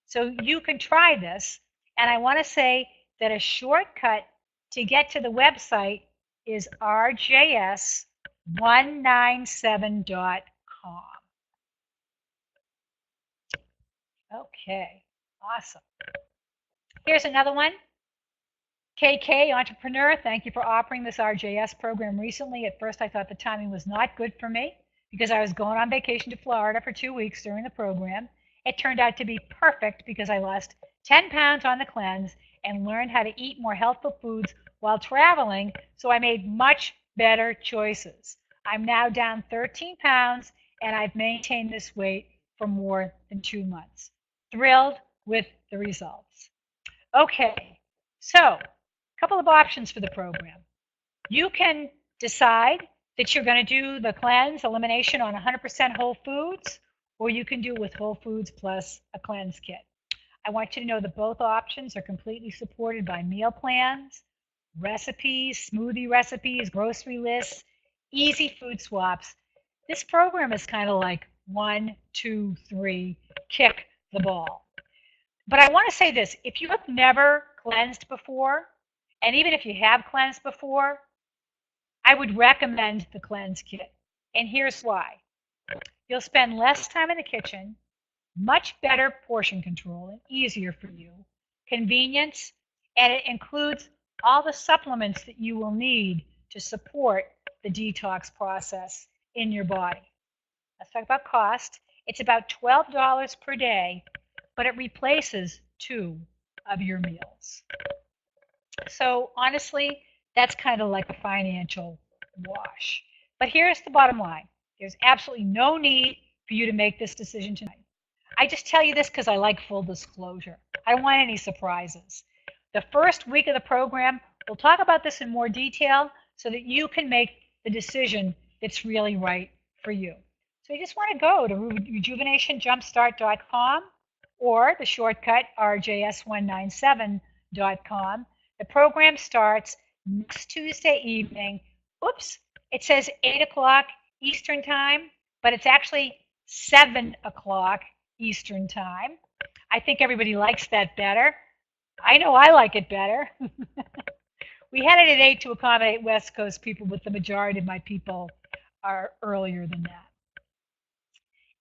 So you can try this. And I want to say that a shortcut to get to the website is rjs197.com. Okay, awesome. Here's another one. KK, entrepreneur, thank you for offering this RJS program recently. At first, I thought the timing was not good for me because I was going on vacation to Florida for 2 weeks during the program. It turned out to be perfect because I lost 10 pounds on the cleanse and learned how to eat more healthful foods while traveling, so I made much better choices. I'm now down 13 pounds, and I've maintained this weight for more than 2 months. Thrilled with the results. Okay, so couple of options for the program. You can decide that you're going to do the cleanse elimination on 100% whole foods, or you can do with whole foods plus a cleanse kit. I want you to know that both options are completely supported by meal plans, recipes, smoothie recipes, grocery lists, easy food swaps. This program is kind of like 1, 2, 3, kick the ball. But I want to say this, if you have never cleansed before, and even if you have cleansed before, I would recommend the cleanse kit. And here's why. You'll spend less time in the kitchen, much better portion control and easier for you, convenience, and it includes all the supplements that you will need to support the detox process in your body. Let's talk about cost. It's about $12 per day, but it replaces 2 of your meals. So honestly, that's kind of like a financial wash. But here's the bottom line. There's absolutely no need for you to make this decision tonight. I just tell you this because I like full disclosure. I don't want any surprises. The first week of the program, we'll talk about this in more detail so that you can make the decision that's really right for you. So you just want to go to rejuvenationjumpstart.com or the shortcut rjs197.com. The program starts next Tuesday evening. Oops, it says 8 o'clock Eastern Time, but it's actually 7 o'clock Eastern Time. I think everybody likes that better. I know I like it better. We had it at 8 to accommodate West Coast people, but the majority of my people are earlier than that.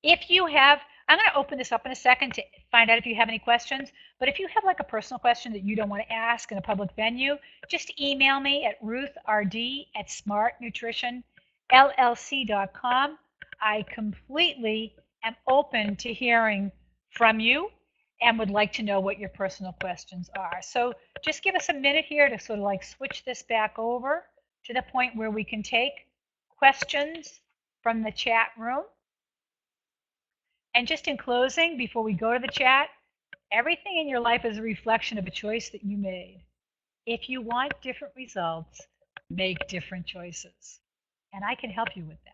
If you have, I'm going to open this up in a second to find out if you have any questions, but if you have like a personal question that you don't want to ask in a public venue, just email me at ruthrd@smartnutrition llc.com. I completely am open to hearing from you and would like to know what your personal questions are. So just give us a minute here to sort of like switch this back over to the point where we can take questions from the chat room. And just in closing, before we go to the chat, everything in your life is a reflection of a choice that you made. If you want different results, make different choices. And I can help you with that.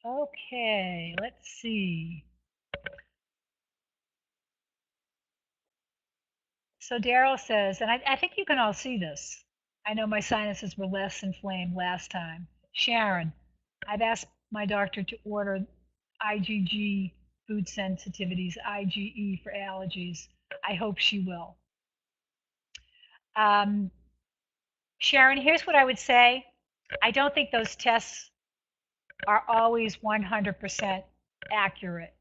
Okay, let's see. So Daryl says, and I think you can all see this. I know my sinuses were less inflamed last time. Sharon, I've asked my doctor to order IgG food sensitivities, IgE for allergies. I hope she will. Um, Sharon, here's what I would say. I don't think those tests are always 100% accurate.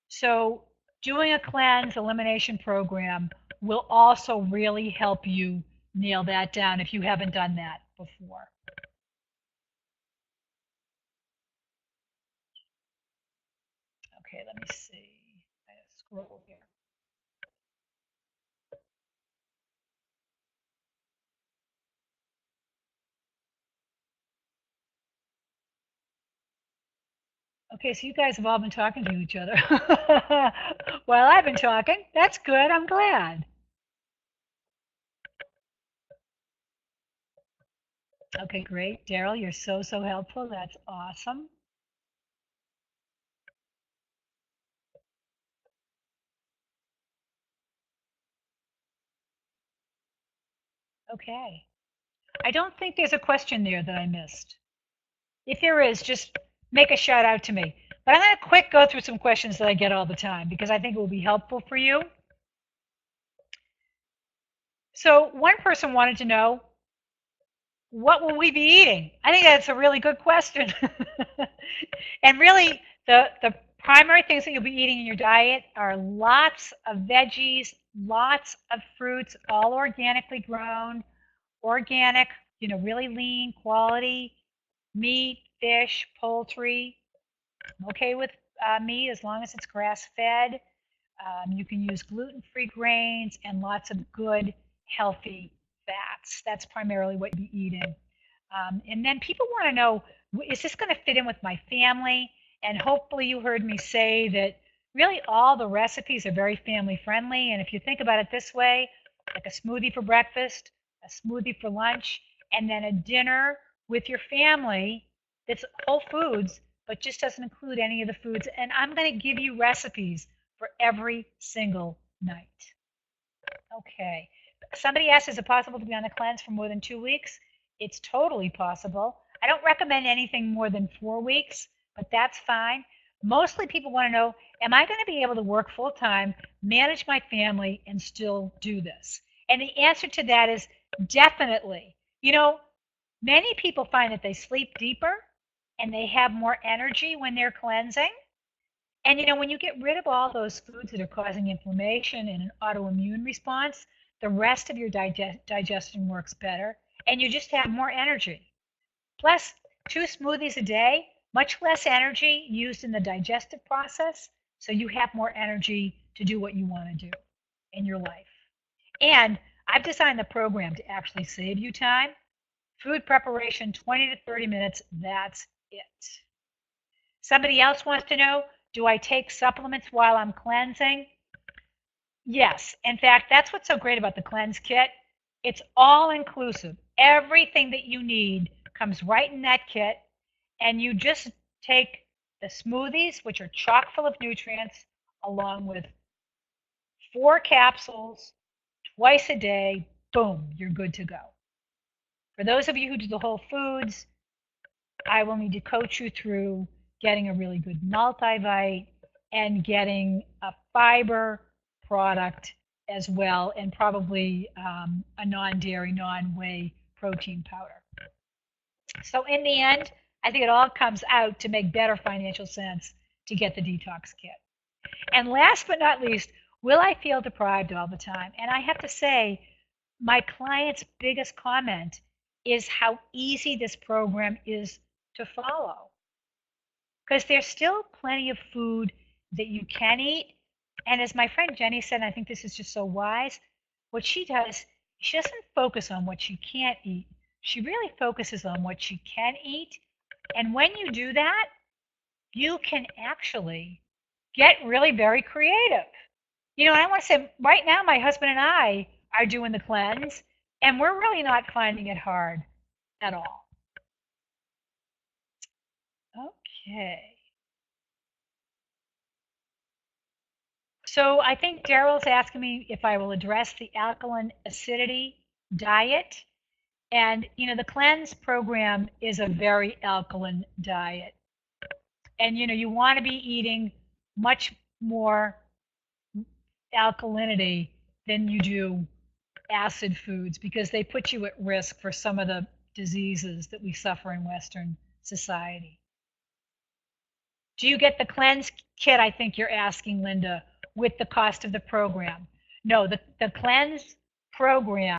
So doing a cleanse elimination program will also really help you nail that down if you haven't done that before. Okay, let me see. I gotta scroll here. Okay, so you guys have all been talking to each other. Well, I've been talking. That's good. I'm glad. Okay, great. Daryl, you're so helpful. That's awesome. Okay. I don't think there's a question there that I missed. If there is, just make a shout out to me. But I'm going to quick go through some questions that I get all the time because I think it will be helpful for you. So one person wanted to know, what will we be eating? I think that's a really good question. And really, the primary things that you'll be eating in your diet are lots of veggies, lots of fruits, all organically grown, organic, really lean quality, meat, fish, poultry. I'm okay with meat as long as it's grass fed. You can use gluten free grains and lots of good, healthy fats. That's primarily what you be eating. And then people want to know, is this going to fit in with my family? And hopefully you heard me say that really all the recipes are very family friendly. And if you think about it this way, like a smoothie for breakfast, a smoothie for lunch, and then a dinner with your family that's whole foods, but just doesn't include any of the foods. And I'm going to give you recipes for every single night. Okay. Somebody asked, is it possible to be on a cleanse for more than 2 weeks? It's totally possible. I don't recommend anything more than 4 weeks, but that's fine. Mostly people want to know, am I going to be able to work full time, manage my family, and still do this? And the answer to that is definitely. Many people find that they sleep deeper and they have more energy when they're cleansing. And when you get rid of all those foods that are causing inflammation and an autoimmune response, the rest of your digestion works better and you just have more energy. Plus, 2 smoothies a day, much less energy used in the digestive process, so you have more energy to do what you want to do in your life. And I've designed the program to actually save you time. Food preparation, 20 to 30 minutes, that's it. Somebody else wants to know, do I take supplements while I'm cleansing? Yes. In fact, that's what's so great about the cleanse kit. It's all inclusive. Everything that you need comes right in that kit, and you just take the smoothies, which are chock full of nutrients, along with 4 capsules twice a day. Boom, you're good to go. For those of you who do the whole foods, I will need to coach you through getting a really good multivite and getting a fiber product as well, and probably a non-dairy, non-whey protein powder. So in the end, I think it all comes out to make better financial sense to get the detox kit. And last but not least, will I feel deprived all the time? And I have to say, my client's biggest comment is how easy this program is to follow. Because there's still plenty of food that you can eat. And as my friend Jenny said, and I think this is just so wise, what she does, she doesn't focus on what she can't eat. She really focuses on what she can eat. And when you do that, you can actually get really very creative. I want to say right now, my husband and I are doing the cleanse, and we're really not finding it hard at all. Okay. So I think Daryl's asking me if I will address the alkaline acidity diet. And, the cleanse program is a very alkaline diet. And, you want to be eating much more alkalinity than you do acid foods because they put you at risk for some of the diseases that we suffer in Western society. Do you get the cleanse kit, I think you're asking, Linda, with the cost of the program? No, the cleanse program